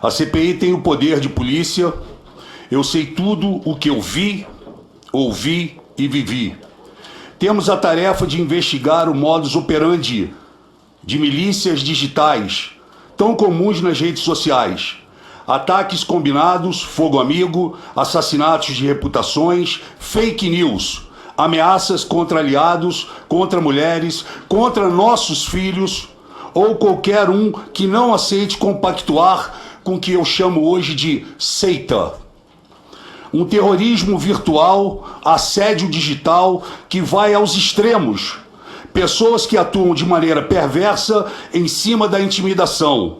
A CPI tem o poder de polícia. Eu sei tudo o que eu vi, ouvi e vivi. Temos a tarefa de investigar o modus operandi de milícias digitais, tão comuns nas redes sociais. Ataques combinados, fogo amigo, assassinatos de reputações, fake news, ameaças contra aliados, contra mulheres, contra nossos filhos, ou qualquer um que não aceite compactuar com o que eu chamo hoje de seita. Um terrorismo virtual, assédio digital que vai aos extremos. Pessoas que atuam de maneira perversa em cima da intimidação.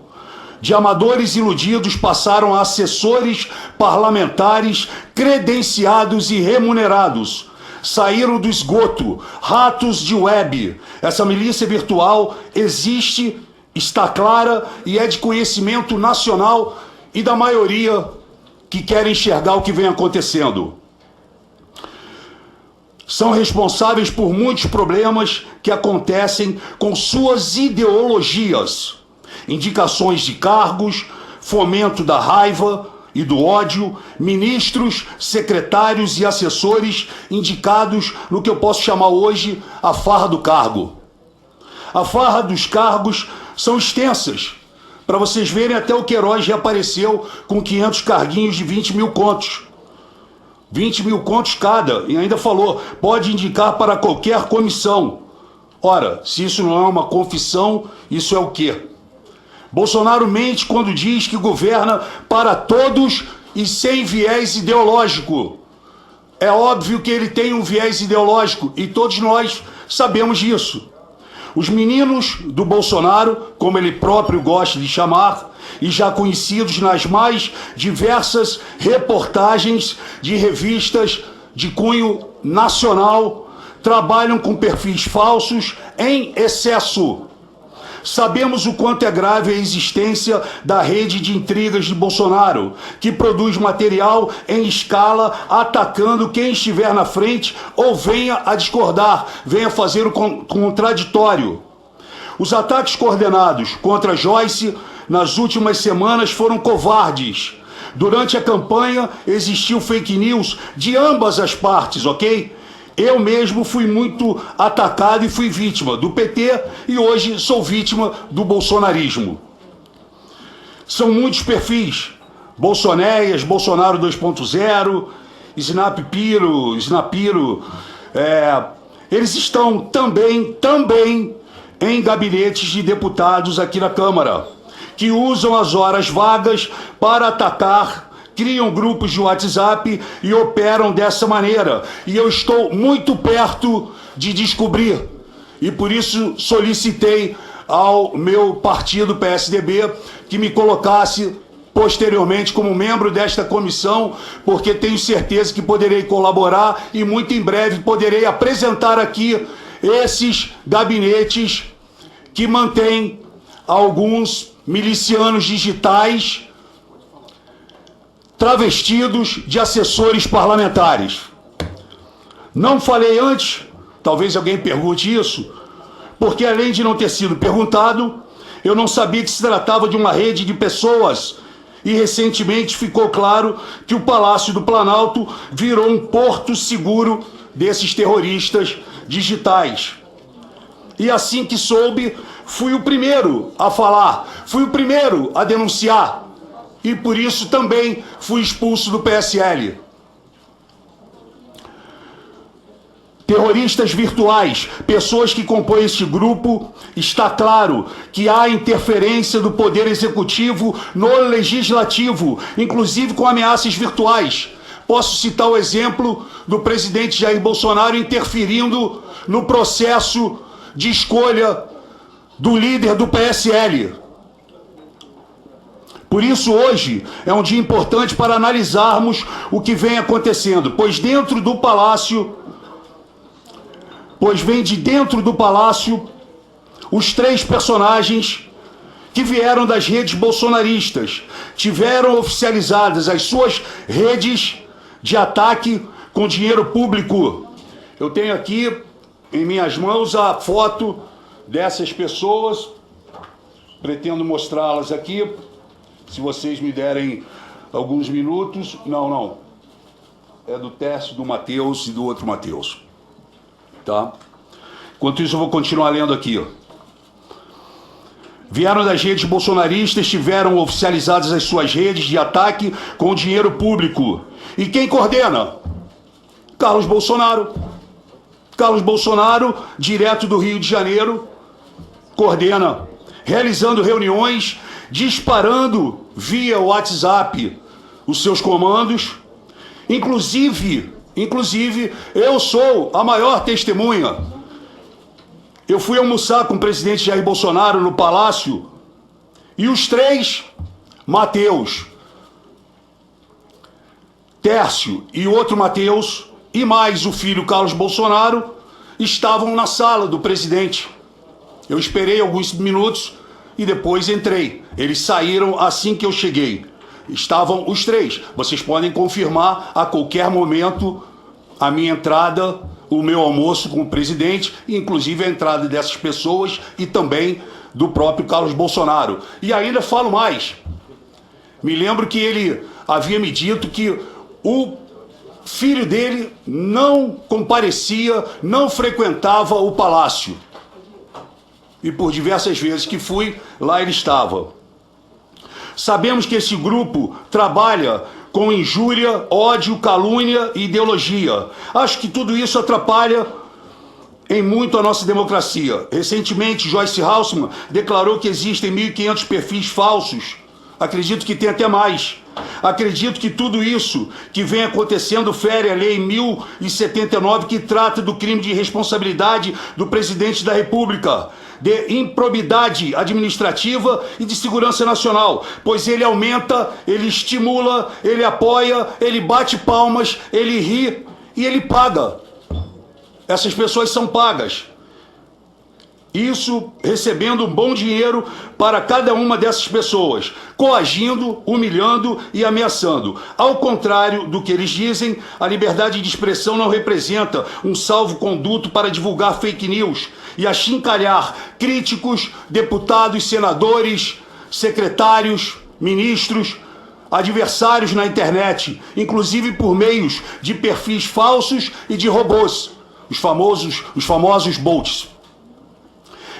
De amadores iludidos passaram a assessores parlamentares credenciados e remunerados. Saíram do esgoto, ratos de web. Essa milícia virtual existe, está clara e é de conhecimento nacional e da maioria que querem enxergar o que vem acontecendo. São responsáveis por muitos problemas que acontecem com suas ideologias, indicações de cargos, fomento da raiva e do ódio, ministros, secretários e assessores indicados no que eu posso chamar hoje a farra do cargo. A farra dos cargos são extensas. Para vocês verem, até o Queiroz já apareceu com 500 carguinhos de 20 mil contos. 20 mil contos cada. E ainda falou, pode indicar para qualquer comissão. Ora, se isso não é uma confissão, isso é o quê? Bolsonaro mente quando diz que governa para todos e sem viés ideológico. É óbvio que ele tem um viés ideológico e todos nós sabemos disso. Os meninos do Bolsonaro, como ele próprio gosta de chamar, e já conhecidos nas mais diversas reportagens de revistas de cunho nacional, trabalham com perfis falsos em excesso. Sabemos o quanto é grave a existência da rede de intrigas de Bolsonaro, que produz material em escala atacando quem estiver na frente ou venha a discordar, venha fazer o contraditório. Os ataques coordenados contra Joyce nas últimas semanas foram covardes. Durante a campanha existiu fake news de ambas as partes, ok? Eu mesmo fui muito atacado e fui vítima do PT e hoje sou vítima do bolsonarismo. São muitos perfis. Bolsonéias, Bolsonaro 2.0, Snapiro. Eles estão também em gabinetes de deputados aqui na Câmara, que usam as horas vagas para atacar, criam grupos de WhatsApp e operam dessa maneira. E eu estou muito perto de descobrir. E por isso solicitei ao meu partido PSDB que me colocasse posteriormente como membro desta comissão, porque tenho certeza que poderei colaborar e muito em breve poderei apresentar aqui esses gabinetes que mantêm alguns milicianos digitais travestidos de assessores parlamentares. Não falei antes, talvez alguém pergunte isso, porque além de não ter sido perguntado, eu não sabia que se tratava de uma rede de pessoas e recentemente ficou claro que o Palácio do Planalto virou um porto seguro desses terroristas digitais. E assim que soube, fui o primeiro a falar, fui o primeiro a denunciar. E por isso também fui expulso do PSL. Terroristas virtuais, pessoas que compõem este grupo, está claro que há interferência do Poder Executivo no Legislativo, inclusive com ameaças virtuais. Posso citar o exemplo do presidente Jair Bolsonaro interferindo no processo de escolha do líder do PSL. Por isso hoje é um dia importante para analisarmos o que vem acontecendo, pois vem de dentro do palácio os três personagens que vieram das redes bolsonaristas, tiveram oficializadas as suas redes de ataque com dinheiro público. Eu tenho aqui em minhas mãos a foto dessas pessoas, pretendo mostrá-las aqui. Se vocês me derem alguns minutos... Não. É do Tércio, do Matheus e do outro Matheus. Tá? Enquanto isso, eu vou continuar lendo aqui, ó. Vieram das redes bolsonaristas, tiveram oficializadas as suas redes de ataque com dinheiro público. E quem coordena? Carlos Bolsonaro. Carlos Bolsonaro, direto do Rio de Janeiro, coordena, realizando reuniões, disparando via WhatsApp os seus comandos. Inclusive, eu sou a maior testemunha. Eu fui almoçar com o presidente Jair Bolsonaro no Palácio e os três, Matheus, Tércio e outro Matheus, e mais o filho Carlos Bolsonaro, estavam na sala do presidente. Eu esperei alguns minutos e depois entrei. Eles saíram assim que eu cheguei. Estavam os três. Vocês podem confirmar a qualquer momento a minha entrada, o meu almoço com o presidente, inclusive a entrada dessas pessoas e também do próprio Carlos Bolsonaro. E ainda falo mais. Me lembro que ele havia me dito que o filho dele não comparecia, não frequentava o palácio. E por diversas vezes que fui, lá ele estava. Sabemos que esse grupo trabalha com injúria, ódio, calúnia e ideologia. Acho que tudo isso atrapalha em muito a nossa democracia. Recentemente, Joyce Haussmann declarou que existem 1.500 perfis falsos. Acredito que tem até mais. Acredito que tudo isso que vem acontecendo fere a Lei 1079, que trata do crime de responsabilidade do presidente da República, de improbidade administrativa e de segurança nacional, pois ele aumenta, ele estimula, ele apoia, ele bate palmas, ele ri e ele paga. Essas pessoas são pagas. Isso recebendo um bom dinheiro para cada uma dessas pessoas, coagindo, humilhando e ameaçando. Ao contrário do que eles dizem, a liberdade de expressão não representa um salvo-conduto para divulgar fake news e achincalhar críticos, deputados, senadores, secretários, ministros, adversários na internet, inclusive por meios de perfis falsos e de robôs, os famosos bots.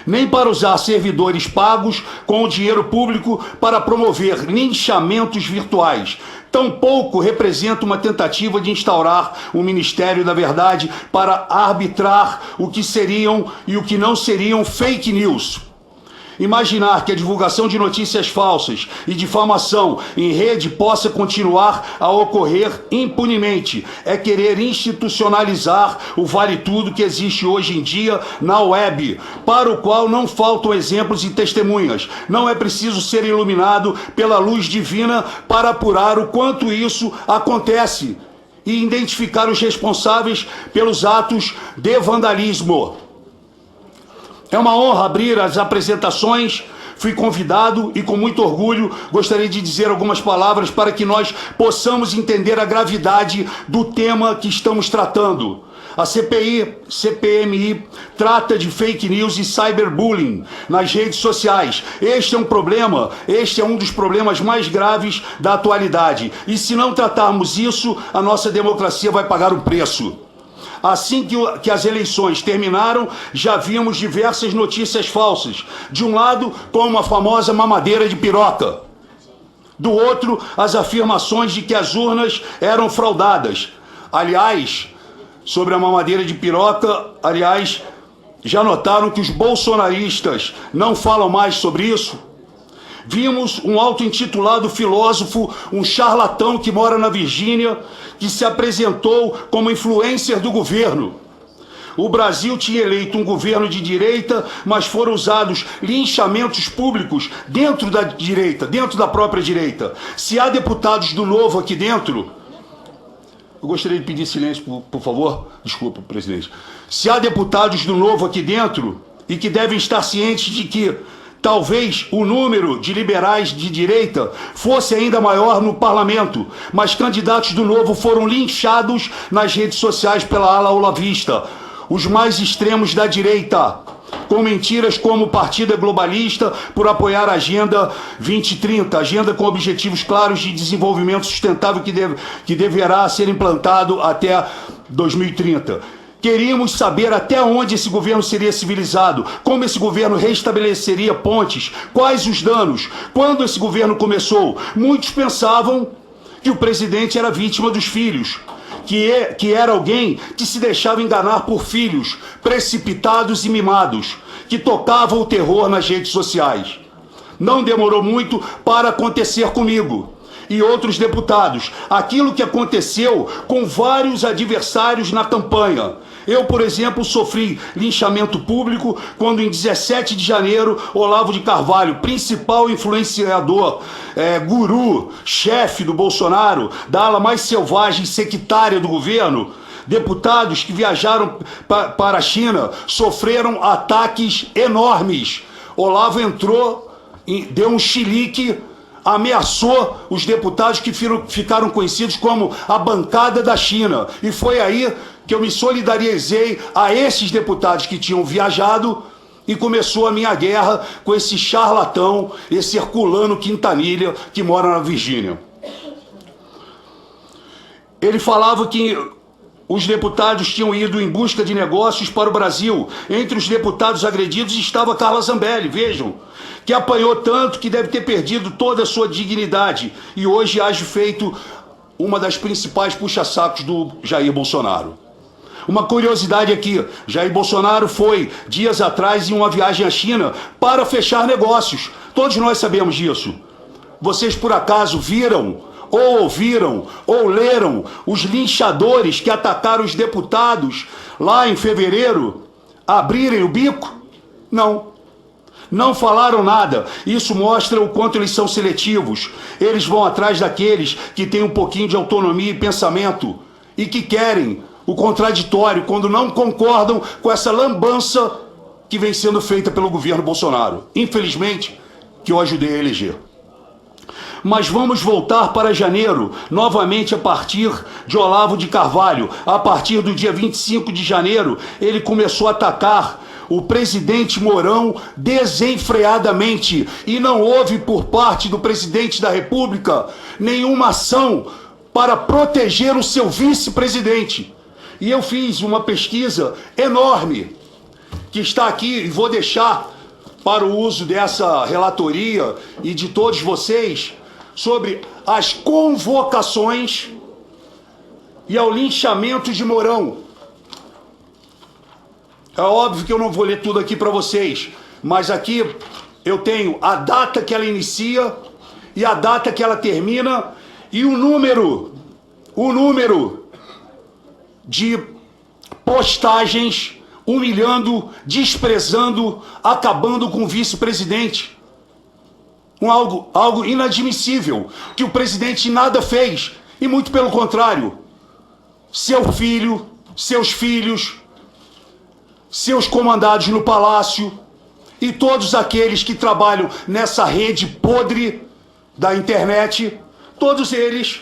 Nem para usar servidores pagos com o dinheiro público para promover linchamentos virtuais. Tampouco representa uma tentativa de instaurar um Ministério da Verdade para arbitrar o que seriam e o que não seriam fake news. Imaginar que a divulgação de notícias falsas e difamação em rede possa continuar a ocorrer impunemente é querer institucionalizar o vale-tudo que existe hoje em dia na web, para o qual não faltam exemplos e testemunhas. Não é preciso ser iluminado pela luz divina para apurar o quanto isso acontece e identificar os responsáveis pelos atos de vandalismo. É uma honra abrir as apresentações. Fui convidado e com muito orgulho gostaria de dizer algumas palavras para que nós possamos entender a gravidade do tema que estamos tratando. A CPMI trata de fake news e cyberbullying nas redes sociais. Este é um problema, este é um dos problemas mais graves da atualidade. E se não tratarmos isso, a nossa democracia vai pagar o preço. Assim que as eleições terminaram, já vimos diversas notícias falsas. De um lado, como a famosa mamadeira de piroca. Do outro, as afirmações de que as urnas eram fraudadas. Aliás, sobre a mamadeira de piroca, já notaram que os bolsonaristas não falam mais sobre isso? Vimos um auto-intitulado filósofo, um charlatão que mora na Virgínia, que se apresentou como influencer do governo. O Brasil tinha eleito um governo de direita, mas foram usados linchamentos públicos dentro da direita, dentro da própria direita. Se há deputados do Novo aqui dentro... Eu gostaria de pedir silêncio, por favor. Desculpa, presidente. Se há deputados do Novo aqui dentro e que devem estar cientes de que talvez o número de liberais de direita fosse ainda maior no parlamento, mas candidatos do Novo foram linchados nas redes sociais pela ala olavista, os mais extremos da direita. com mentiras como o partido é globalista por apoiar a Agenda 2030, agenda com objetivos claros de desenvolvimento sustentável que deverá ser implantado até 2030. Queríamos saber até onde esse governo seria civilizado, como esse governo restabeleceria pontes, quais os danos, quando esse governo começou. Muitos pensavam que o presidente era vítima dos filhos, que era alguém que se deixava enganar por filhos precipitados e mimados, que tocava o terror nas redes sociais. Não demorou muito para acontecer comigo e outros deputados, aquilo que aconteceu com vários adversários na campanha. Eu, por exemplo, sofri linchamento público quando, em 17 de janeiro, Olavo de Carvalho, principal influenciador, guru, chefe do Bolsonaro, da ala mais selvagem e sectária do governo, deputados que viajaram para a China sofreram ataques enormes. Olavo entrou, deu um chilique, ameaçou os deputados que ficaram conhecidos como a bancada da China. E foi aí que eu me solidarizei a esses deputados que tinham viajado e começou a minha guerra com esse charlatão, esse Herculano Quintanilha que mora na Virgínia. Ele falava que os deputados tinham ido em busca de negócios para o Brasil. Entre os deputados agredidos estava Carla Zambelli, vejam, que apanhou tanto que deve ter perdido toda a sua dignidade e hoje age feito uma das principais puxa-sacos do Jair Bolsonaro. Uma curiosidade aqui, Jair Bolsonaro foi, dias atrás, em uma viagem à China para fechar negócios. Todos nós sabemos disso. Vocês, por acaso, viram, ou ouviram, ou leram os linchadores que atacaram os deputados lá em fevereiro abrirem o bico? Não. Não falaram nada. Isso mostra o quanto eles são seletivos. Eles vão atrás daqueles que têm um pouquinho de autonomia e pensamento e que querem o contraditório quando não concordam com essa lambança que vem sendo feita pelo governo Bolsonaro. Infelizmente, que eu ajudei a eleger. Mas vamos voltar para janeiro, novamente a partir de Olavo de Carvalho. A partir do dia 25 de janeiro, ele começou a atacar o presidente Mourão desenfreadamente. E não houve por parte do presidente da República nenhuma ação para proteger o seu vice-presidente. E eu fiz uma pesquisa enorme, que está aqui e vou deixar para o uso dessa relatoria e de todos vocês, sobre as convocações e ao linchamento de Mourão. É óbvio que eu não vou ler tudo aqui para vocês, mas aqui eu tenho a data que ela inicia e a data que ela termina e o número de postagens humilhando, desprezando, acabando com o vice-presidente. Algo inadmissível, que o presidente nada fez, e muito pelo contrário. Seu filho, seus filhos, seus comandados no palácio e todos aqueles que trabalham nessa rede podre da internet, todos eles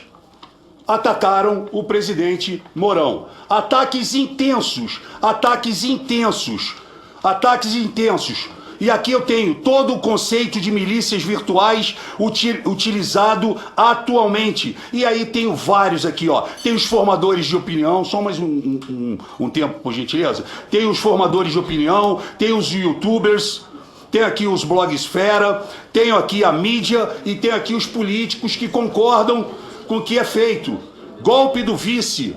atacaram o presidente Mourão. Ataques intensos, ataques intensos, ataques intensos. E aqui eu tenho todo o conceito de milícias virtuais utilizado atualmente. E aí tenho vários aqui, ó. Tem os formadores de opinião, só mais um tempo, por gentileza. Tem os formadores de opinião, tem os youtubers, tem aqui os blogsfera, tenho aqui a mídia e tem aqui os políticos que concordam com o que é feito. Golpe do vice.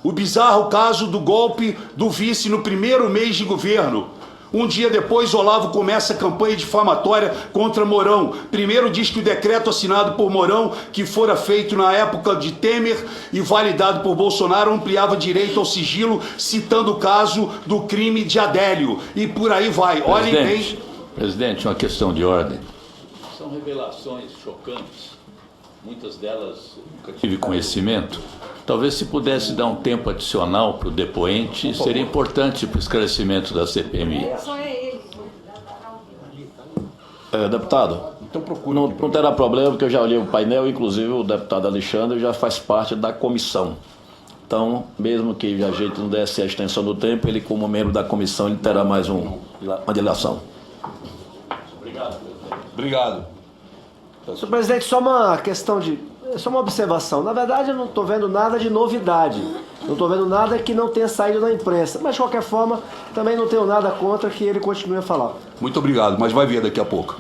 O bizarro caso do golpe do vice no primeiro mês de governo. Um dia depois, Olavo começa a campanha difamatória contra Mourão. Primeiro diz que o decreto assinado por Mourão, que fora feito na época de Temer e validado por Bolsonaro, ampliava direito ao sigilo, citando o caso do crime de Adélio. E por aí vai. Olhem bem. Presidente, uma questão de ordem. São revelações chocantes. Muitas delas nunca Tive conhecimento. Talvez se pudesse dar um tempo adicional para o depoente, seria importante para o esclarecimento da CPMI. Deputado, não terá problema, porque eu já olhei o painel, inclusive o deputado Alexandre já faz parte da comissão. Então, mesmo que a gente não desse a extensão do tempo, ele, como membro da comissão, ele terá mais uma dilação. Obrigado. Senhor presidente, só uma questão só uma observação. Na verdade, eu não estou vendo nada de novidade. Não estou vendo nada que não tenha saído na imprensa. Mas, de qualquer forma, também não tenho nada contra que ele continue a falar. Muito obrigado, mas vai ver daqui a pouco.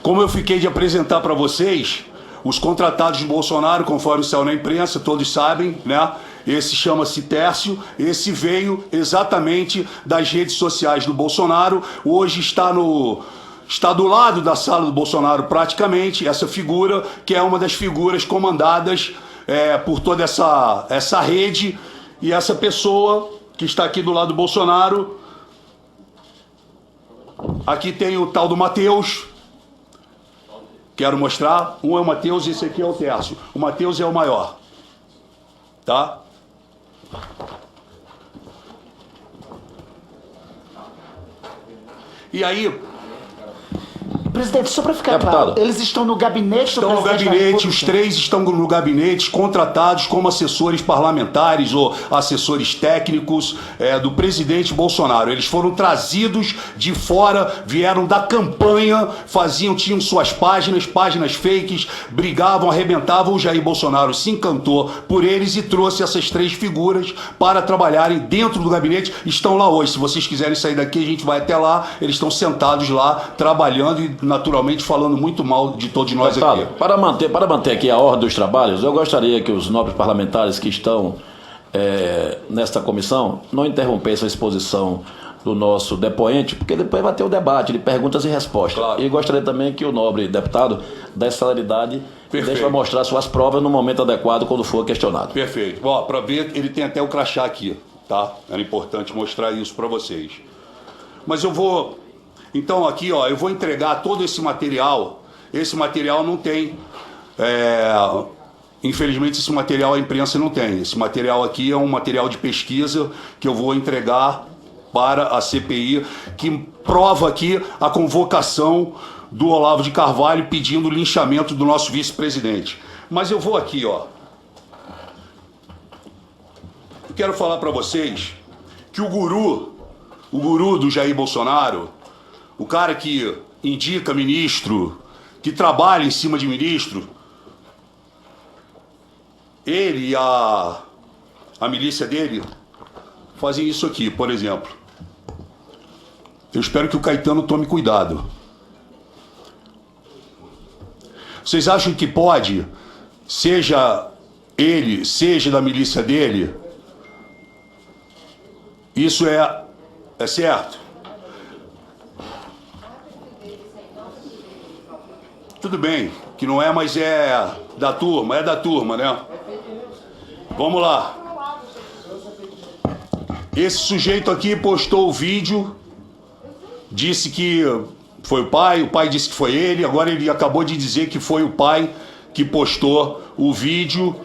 Como eu fiquei de apresentar para vocês, os contratados de Bolsonaro, conforme saiu na imprensa, todos sabem, né? Esse chama-se Tércio, esse veio exatamente das redes sociais do Bolsonaro, hoje está do lado da sala do Bolsonaro praticamente, essa figura, que é uma das figuras comandadas por toda essa rede, e essa pessoa que está aqui do lado do Bolsonaro, aqui tem o tal do Matheus. Quero mostrar, um é o Matheus e esse aqui é o Tércio. O Matheus é o maior, tá? E aí, Presidente, só para ficar Deputado. claro, eles estão no gabinete do estão no presidente da gabinete, República? os três estão no gabinete, contratados como assessores parlamentares ou assessores técnicos do presidente Bolsonaro. Eles foram trazidos de fora, vieram da campanha, tinham suas páginas fakes, brigavam, arrebentavam. O Jair Bolsonaro se encantou por eles e trouxe essas três figuras para trabalharem dentro do gabinete. Estão lá hoje. Se vocês quiserem sair daqui, a gente vai até lá. Eles estão sentados lá, trabalhando e naturalmente falando muito mal de todos nós aqui. Para manter aqui a ordem dos trabalhos, eu gostaria que os nobres parlamentares que estão nesta comissão não interrompessem a exposição do nosso depoente, porque depois vai ter o debate de perguntas e respostas. Claro. E gostaria também que o nobre deputado desse celeridade e deixe para mostrar suas provas no momento adequado quando for questionado. Perfeito. Ó, para ver, ele tem até o crachá aqui, tá? Era importante mostrar isso para vocês. Mas eu vou... Então aqui, ó, eu vou entregar todo esse material. Esse material não tem... Infelizmente esse material a imprensa não tem. Esse material aqui é um material de pesquisa que eu vou entregar para a CPI, que prova aqui a convocação do Olavo de Carvalho pedindo o linchamento do nosso vice-presidente. Mas eu vou aqui, ó. Eu quero falar para vocês que o guru do Jair Bolsonaro, o cara que indica ministro, que trabalha em cima de ministro, ele e a milícia dele fazem isso aqui, por exemplo. Eu espero que o Caetano tome cuidado. Vocês acham que pode, seja ele, seja da milícia dele, isso é certo? Tudo bem, que não é, mas é da turma, né? Vamos lá. Esse sujeito aqui postou o vídeo, disse que foi o pai disse que foi ele, agora ele acabou de dizer que foi o pai que postou o vídeo,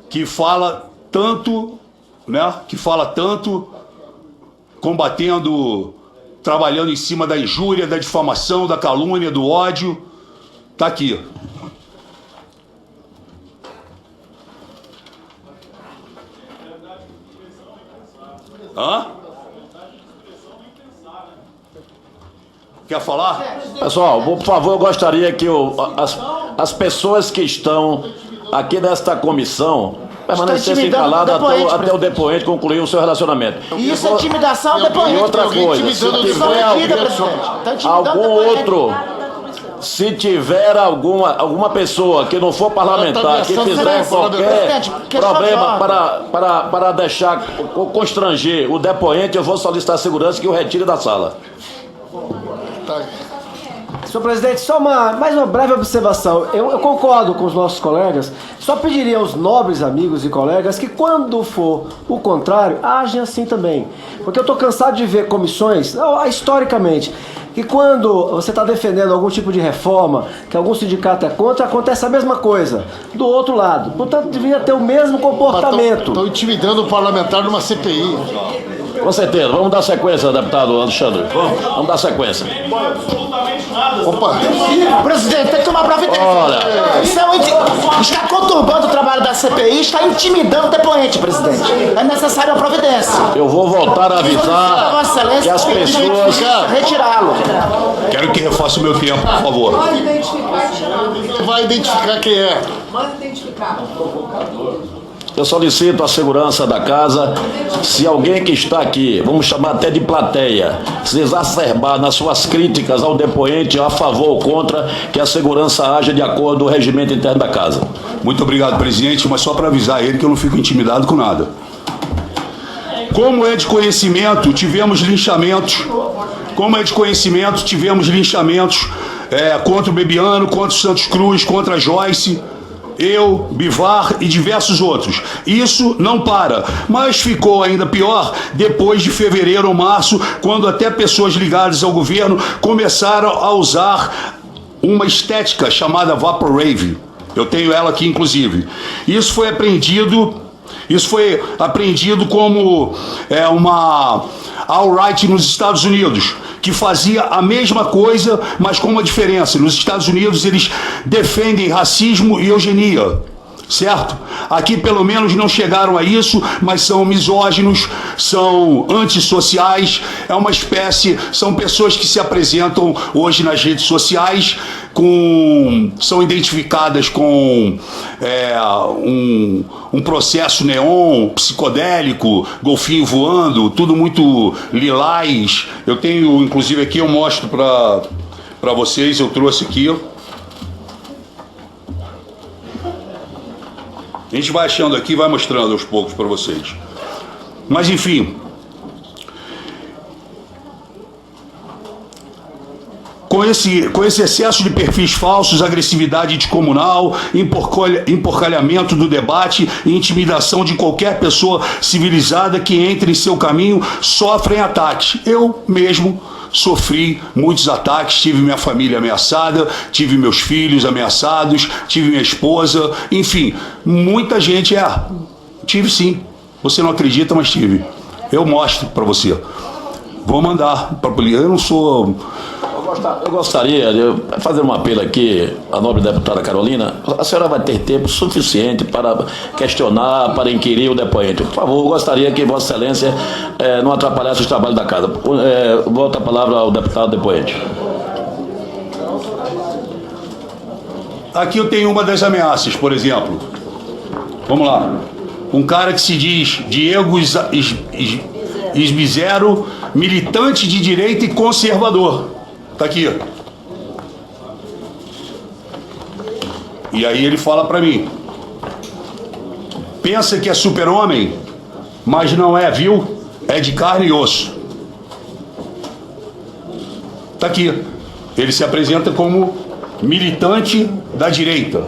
que fala tanto, né? Que fala tanto, combatendo, trabalhando em cima da injúria, da difamação, da calúnia, do ódio. Tá aqui. Hã? Quer falar? Pessoal, por favor, eu gostaria que as pessoas que estão aqui nesta comissão permanecessem caladas até o depoente concluir o seu relacionamento. Isso é intimidação ao E depoente. outra coisa, se tiver alguma pessoa que não for parlamentar, que fizer qualquer problema para deixar constranger o depoente, eu vou solicitar a segurança que o retire da sala. Senhor presidente, só mais uma breve observação. Eu concordo com os nossos colegas, só pediria aos nobres amigos e colegas que quando for o contrário, agem assim também. Porque eu estou cansado de ver comissões, historicamente, que quando você está defendendo algum tipo de reforma, que algum sindicato é contra, acontece a mesma coisa, do outro lado. Portanto, deveria ter o mesmo comportamento. Estão intimidando o parlamentar numa CPI. Com certeza. Vamos dar sequência, deputado Alexandre. Vamos dar sequência. Opa, Presidente, tem que tomar providência. Olha. Isso está conturbando o trabalho da CPI, está intimidando o depoente, presidente. É necessária uma providência. Eu vou voltar a avisar Vossa Excelência, que as pessoas... retirá-lo. Quero que refaça o meu tempo, por favor. Manda identificar e tirar. vai identificar quem é. Manda identificar. Eu solicito a segurança da casa. Se alguém que está aqui, vamos chamar até de plateia, se exacerbar nas suas críticas ao depoente a favor ou contra, que a segurança haja de acordo com o regimento interno da casa. Muito obrigado, presidente, mas só para avisar ele que eu não fico intimidado com nada. Como é de conhecimento, tivemos linchamentos. Contra o Bebiano, contra o Santos Cruz, contra a Joyce, eu, Bivar e diversos outros. Isso não para, mas ficou ainda pior depois de fevereiro ou março, quando até pessoas ligadas ao governo começaram a usar uma estética chamada Vapor Rave. Eu tenho ela aqui, inclusive. Isso foi apreendido como uma alt-right nos Estados Unidos, que fazia a mesma coisa, mas com uma diferença. Nos Estados Unidos eles defendem racismo e eugenia, certo? Aqui pelo menos não chegaram a isso, mas são misóginos, são antissociais, é uma espécie, são pessoas que se apresentam hoje nas redes sociais, são identificadas com um processo neon, psicodélico, golfinho voando, tudo muito lilás. Eu tenho, inclusive aqui, eu mostro para vocês, eu trouxe aqui. A gente vai achando aqui, vai mostrando aos poucos para vocês. Mas enfim, com esse excesso de perfis falsos, agressividade descomunal, emporcalhamento do debate e intimidação de qualquer pessoa civilizada que entre em seu caminho, sofrem ataques. Eu mesmo sofri muitos ataques, tive minha família ameaçada, tive meus filhos ameaçados, tive minha esposa, enfim, muita gente tive sim. Você não acredita, mas tive. Eu mostro para você. Vou mandar para a polícia. Eu não sou... Eu gostaria de fazer um apelo aqui à nobre deputada Carolina. A senhora vai ter tempo suficiente para questionar, para inquirir o depoente. Por favor, eu gostaria que Vossa Excelência não atrapalhasse os trabalhos da casa. Volto a palavra ao deputado depoente. Aqui eu tenho uma das ameaças, por exemplo. Vamos lá. Um cara que se diz Diego Isbizero, militante de direita e conservador. Tá aqui. E aí ele fala pra mim: pensa que é super-homem, mas não é, viu? É de carne e osso. Tá aqui. Ele se apresenta como militante da direita.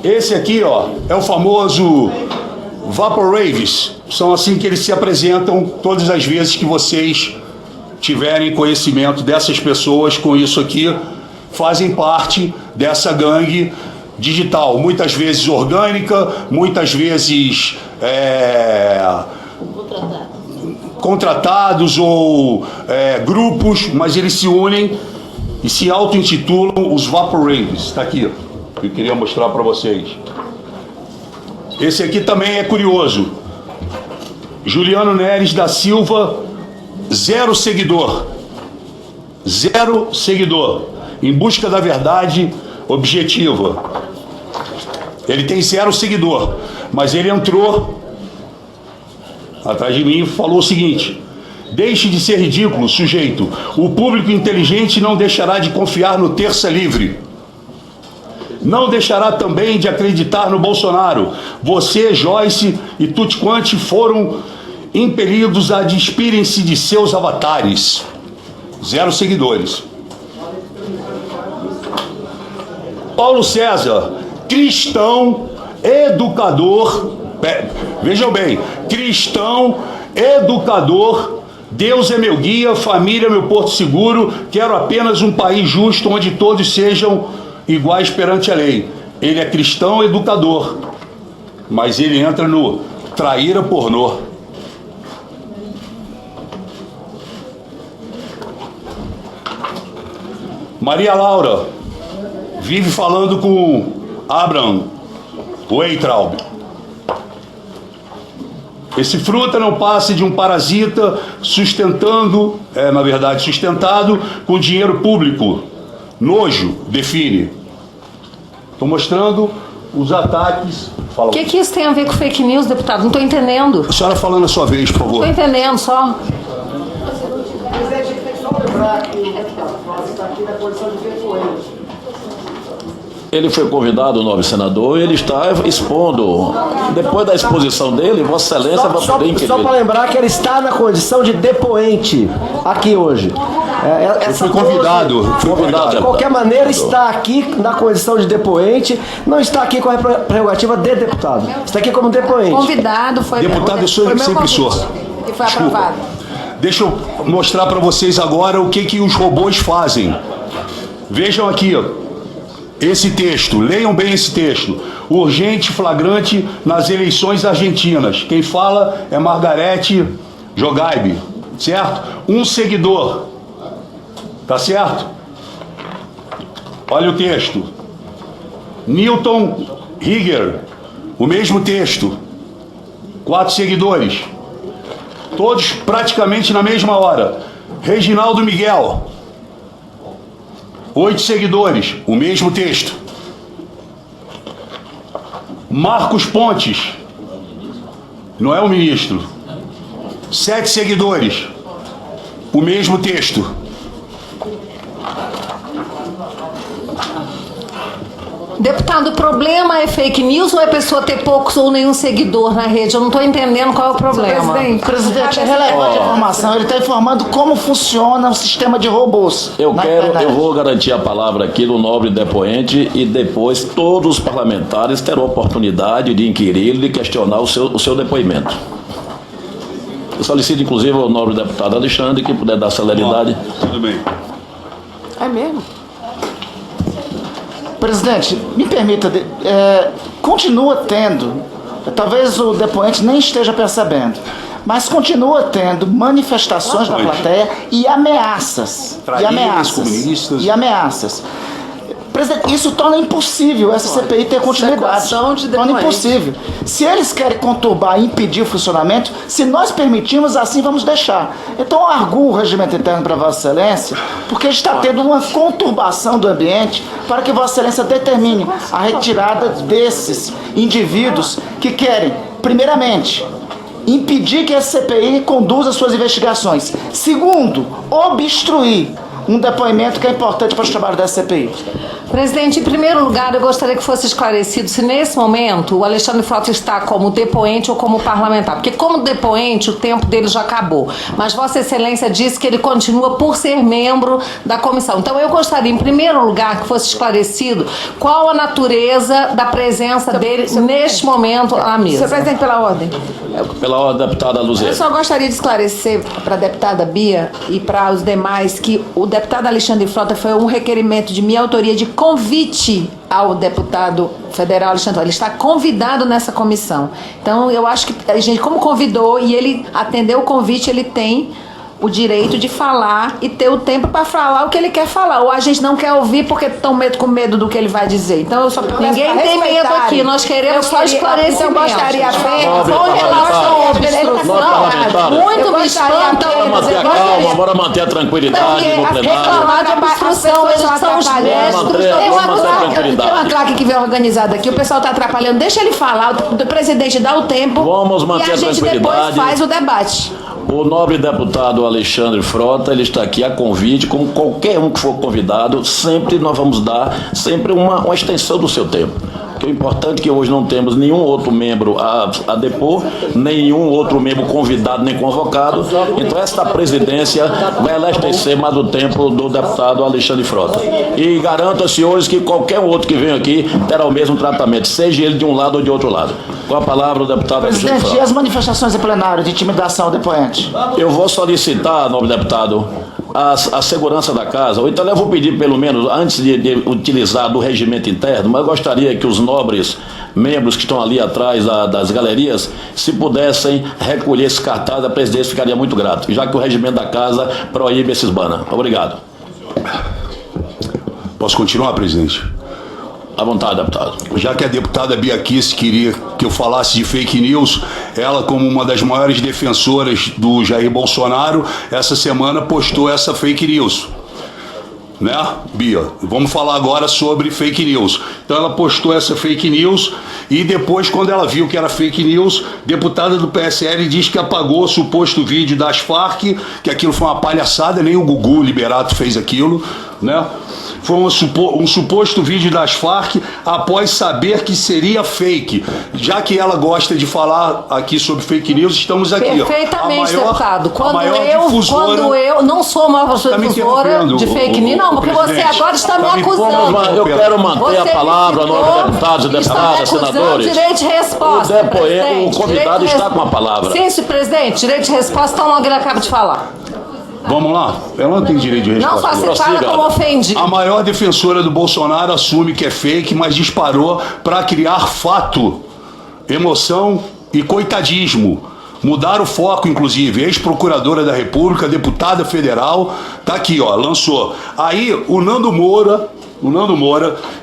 Esse aqui, ó, é o famoso Vapor Raves. São assim que eles se apresentam todas as vezes que vocês tiverem conhecimento dessas pessoas. Com isso aqui, fazem parte dessa gangue digital, muitas vezes orgânica, muitas vezes contratados ou grupos, mas eles se unem e se auto-intitulam os Vapor Raves. Está aqui, eu queria mostrar para vocês. Esse aqui também é curioso. Juliano Neres da Silva, 0 seguidor. 0 seguidor. Em busca da verdade objetiva. Ele tem 0 seguidor, mas ele entrou atrás de mim e falou o seguinte: deixe de ser ridículo, sujeito. O público inteligente não deixará de confiar no Terça Livre. Não deixará também de acreditar no Bolsonaro. Você, Joyce e tutti quanti foram impelidos a despirem-se de seus avatares. 0 seguidores. Paulo César, cristão, educador, vejam bem, cristão, educador, Deus é meu guia, família é meu porto seguro, quero apenas um país justo onde todos sejam iguais perante a lei. Ele é cristão, educador, mas ele entra no traíra pornô. Maria Laura vive falando com Abraham Weintraub. Esse fruta não passa de um parasita sustentado com dinheiro público. Nojo, define. Estou mostrando os ataques. O que isso tem a ver com fake news, deputado? Não estou entendendo. A senhora falando a sua vez, por favor. Estou entendendo só. Presidente, tem que só lembrar que o está aqui na condição de depoente. Ele foi convidado, o nobre senador, e ele está expondo. Depois da exposição dele, Vossa Excelência vai poder inquirir. Só para lembrar que ele está na condição de depoente aqui hoje. Ele foi convidado. De qualquer maneira, está aqui na condição de depoente, não está aqui com a prerrogativa de deputado. Está aqui como depoente. Convidado, foi Deputado, eu sou foi meu sempre convite, sou. que foi Desculpa. aprovado. Deixa eu mostrar para vocês agora o que os robôs fazem. Vejam aqui, ó. Esse texto, leiam bem esse texto. Urgente, flagrante nas eleições argentinas. Quem fala é Margarete Jogaib, certo? Um seguidor, tá certo? Olha o texto. Newton Rieger, o mesmo texto. 4 seguidores. Todos praticamente na mesma hora. Reginaldo Miguel, 8 seguidores, o mesmo texto. Marcos Pontes, não é o ministro, 7 seguidores, o mesmo texto. Deputado, o problema é fake news ou é a pessoa ter poucos ou nenhum seguidor na rede? Eu não estou entendendo qual é o problema. Presidente, é relevante a informação. Ele está informando como funciona o sistema de robôs. Eu na internet. vou garantir a palavra aqui do nobre depoente e depois todos os parlamentares terão oportunidade de inquirir e questionar o seu depoimento. Eu solicito, inclusive, ao nobre deputado Alexandre que puder dar celeridade. Tudo bem. É mesmo? Presidente, me permita, continua tendo, talvez o depoente nem esteja percebendo, mas continua tendo manifestações na plateia e ameaças. Traíras, comunistas. E ameaças. Presidente, isso torna impossível essa CPI ter continuidade. Sequação de Torna depoente. impossível. Se eles querem conturbar e impedir o funcionamento, se nós permitirmos, assim vamos deixar. Então eu arguo o regimento interno para Vossa Excelência, porque está tendo uma conturbação do ambiente para que Vossa Excelência determine a retirada desses indivíduos que querem, primeiramente, impedir que a CPI conduza suas investigações. Segundo, obstruir um depoimento que é importante para os trabalhos da CPI. Presidente, em primeiro lugar, eu gostaria que fosse esclarecido se nesse momento o Alexandre Frota está como depoente ou como parlamentar. Porque como depoente, o tempo dele já acabou. Mas Vossa Excelência disse que ele continua por ser membro da comissão. Então eu gostaria, em primeiro lugar, que fosse esclarecido qual a natureza da presença dele neste momento à mesa. Senhor presidente, pela ordem. Pela ordem, deputada Eu Luzia. só gostaria de esclarecer para a deputada Bia e para os demais que o deputado Alexandre Frota foi um requerimento de minha autoria de convite ao deputado federal Alexandre. Ele está convidado nessa comissão. Então, eu acho que a gente, como convidou e ele atendeu o convite, ele tem o direito de falar e ter o tempo para falar o que ele quer falar. Ou a gente não quer ouvir porque estão com medo do que ele vai dizer. Então, eu só Ninguém tem medo aqui, nós queremos só esclarecimento. Eu gostaria Com relação ao obstrução, muito me espanta Bora manter a calma, bora manter a tranquilidade no plenário. reclamar de obstrução, eles são os mestres. Vamos manter a tranquilidade. Tem uma claque que vem organizada aqui, o pessoal está atrapalhando. Deixa ele falar, o presidente dá o tempo. Vamos manter e a a gente depois tranquilidade. faz o debate. O nobre deputado Alexandre Frota, ele está aqui a convite, como qualquer um que for convidado, sempre nós vamos dar sempre uma extensão do seu tempo. Porque o importante é que hoje não temos nenhum outro membro a depor, nenhum outro membro convidado nem convocado. Então esta presidência vai abastecer mais o tempo do deputado Alexandre Frota. E garanto aos senhores que qualquer outro que venha aqui terá o mesmo tratamento, seja ele de um lado ou de outro lado. Com a palavra o deputado Alexandre Presidente, e Frota. as manifestações em plenário de intimidação ao depoente? Eu vou solicitar, nobre deputado, a segurança da casa, ou então eu vou pedir pelo menos, antes de utilizar do regimento interno, mas eu gostaria que os nobres membros que estão ali atrás das galerias, se pudessem recolher esse cartaz, a presidência ficaria muito grato, já que o regimento da casa proíbe esses banners. Obrigado. Posso continuar, presidente? À vontade, deputado. Já que a deputada Bia Kicis queria que eu falasse de fake news, ela, como uma das maiores defensoras do Jair Bolsonaro, essa semana postou essa fake news. Né, Bia? Vamos falar agora sobre fake news. Então ela postou essa fake news e depois, quando ela viu que era fake news, deputada do PSL diz que apagou o suposto vídeo das Farc, que aquilo foi uma palhaçada, nem o Gugu Liberato fez aquilo, né? Foi um suposto vídeo das Farc após saber que seria fake. Já que ela gosta de falar aqui sobre fake news, estamos aqui. Perfeitamente, deputado. Quando difusora... eu não sou a maior difusora de fake news, não, porque você agora está me acusando. Eu quero manter a palavra, nós deputados e deputadas, senadores. Direito de resposta. O convidado está com a palavra. Sim, presidente, direito de resposta, então logo ele acaba de falar. Vamos lá? Ela não tem direito de resposta. Não, só se fala como ofende. A maior defensora do Bolsonaro assume que é fake, mas disparou para criar fato, emoção e coitadismo. Mudar o foco, inclusive. Ex-procuradora da República, deputada federal, tá aqui, ó, lançou. Aí o Nando Moura,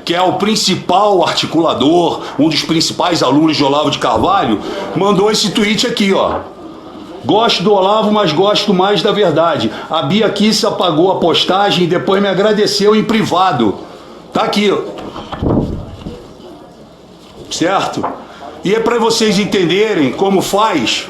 que é o principal articulador, um dos principais alunos de Olavo de Carvalho, mandou esse tweet aqui, ó. Gosto do Olavo, mas gosto mais da verdade. A Bia Kicis apagou a postagem e depois me agradeceu em privado. Tá aqui. Certo? E é para vocês entenderem como faz.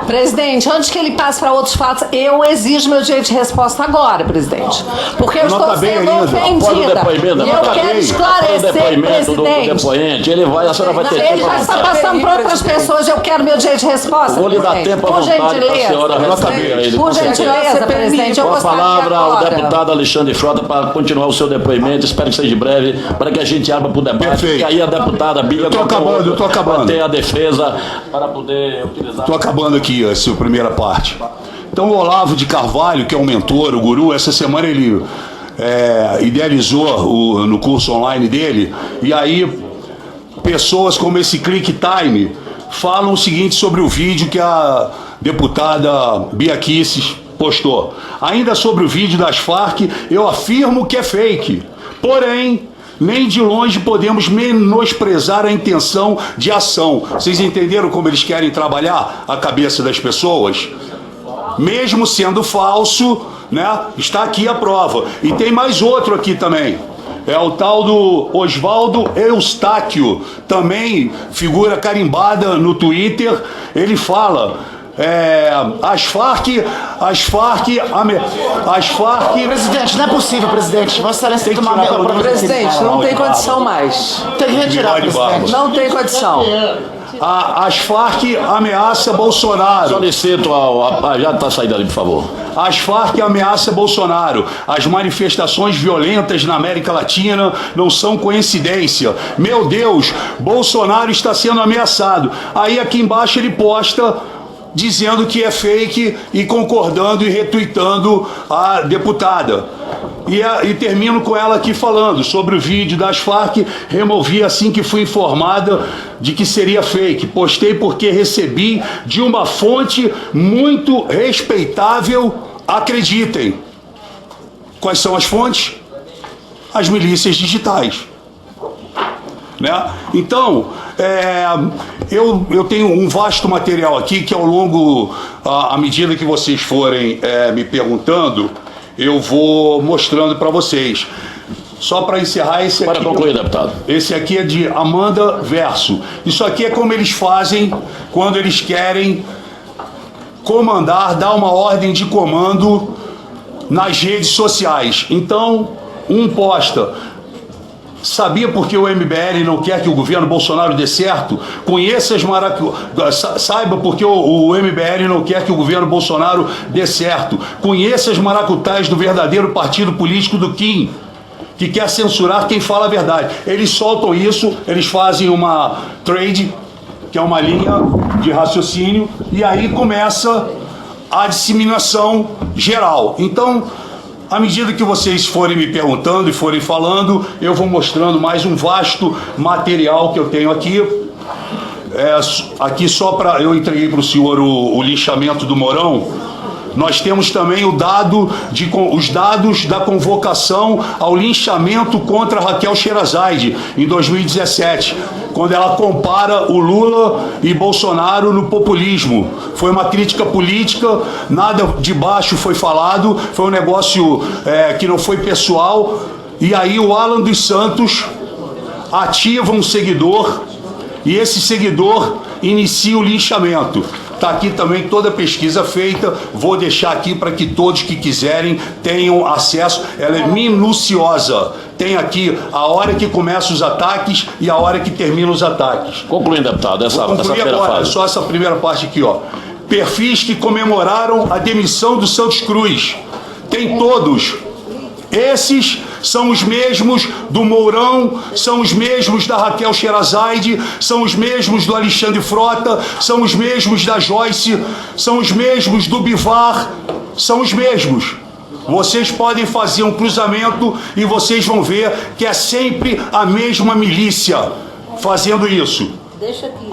Presidente, antes que ele passe para outros fatos, eu exijo meu direito de resposta agora, presidente. Porque eu estou sendo ofendida. E eu quero esclarecer, presidente. Do depoente, ele vai, a senhora vai ter tempo. Ele vai estar passando para outras pessoas, eu quero meu direito de resposta. Vou lhe dar tempo à vontade para a senhora responder a ele. Por gentileza, presidente, eu com a gostaria palavra ao agora. deputado Alexandre Frota para continuar o seu depoimento. Espero que seja breve, para que a gente abra para o debate. Perfeito. Porque aí a deputada Bia Eu tô acabando. vai ter a defesa para poder utilizar. Estou acabando aqui essa primeira parte. Então o Olavo de Carvalho, que é o mentor, o guru, essa semana ele idealizou no curso online dele, e aí pessoas como esse Click Time falam o seguinte sobre o vídeo que a deputada Bia Kicis postou. Ainda sobre o vídeo das Farc, eu afirmo que é fake. Porém, nem de longe podemos menosprezar a intenção de ação. Vocês entenderam como eles querem trabalhar a cabeça das pessoas? Mesmo sendo falso, né? Está aqui a prova. E tem mais outro aqui também. É o tal do Oswaldo Eustáquio, também figura carimbada no Twitter. Ele fala... As Farc... Presidente, não é possível, presidente. Vossa Excelência tem que tomar uma Presidente, não tem condição mais. Tem que retirar, presidente. Não tem condição. As Farc ameaça Bolsonaro. Solicito já está saindo ali, por favor. As Farc ameaça Bolsonaro. As manifestações violentas na América Latina não são coincidência. Meu Deus, Bolsonaro está sendo ameaçado. Aí aqui embaixo ele posta dizendo que é fake e concordando e retuitando a deputada. E termino com ela aqui falando sobre o vídeo das Farc. Removi assim que fui informada de que seria fake. Postei porque recebi de uma fonte muito respeitável. Acreditem. Quais são as fontes? As milícias digitais. Né? Então, eu tenho um vasto material aqui que ao longo, à medida que vocês forem me perguntando, eu vou mostrando para vocês. Só para encerrar, esse aqui... Para concluir, deputado. Esse aqui é de Amanda Verso. Isso aqui é como eles fazem quando eles querem comandar, dar uma ordem de comando nas redes sociais. Então, um posta... Sabia por que o MBL não quer que o governo Bolsonaro dê certo? Conheça as Saiba por que o MBL não quer que o governo Bolsonaro dê certo. Conheça as maracutaias do verdadeiro partido político do Kim, que quer censurar quem fala a verdade. Eles soltam isso, eles fazem uma trade, que é uma linha de raciocínio, e aí começa a disseminação geral. Então, à medida que vocês forem me perguntando e forem falando, eu vou mostrando mais um vasto material que eu tenho aqui. Aqui só para... Eu entreguei para o senhor o linchamento do Mourão. Nós temos também os dados da convocação ao linchamento contra Raquel Sherazade, em 2017, quando ela compara o Lula e Bolsonaro no populismo. Foi uma crítica política, nada de baixo foi falado, foi um negócio que não foi pessoal. E aí o Alan dos Santos ativa um seguidor e esse seguidor inicia o linchamento. Está aqui também toda a pesquisa feita, vou deixar aqui para que todos que quiserem tenham acesso, ela é minuciosa. Tem aqui a hora que começam os ataques e a hora que terminam os ataques. Concluindo, deputado, essa primeira agora, fase. só essa primeira parte aqui, ó. Perfis que comemoraram a demissão do Santos Cruz. Tem todos. Esses são os mesmos do Mourão, são os mesmos da Raquel Sherazade, são os mesmos do Alexandre Frota, são os mesmos da Joyce, são os mesmos do Bivar, são os mesmos. Vocês podem fazer um cruzamento e vocês vão ver que é sempre a mesma milícia fazendo isso. Deixa aqui.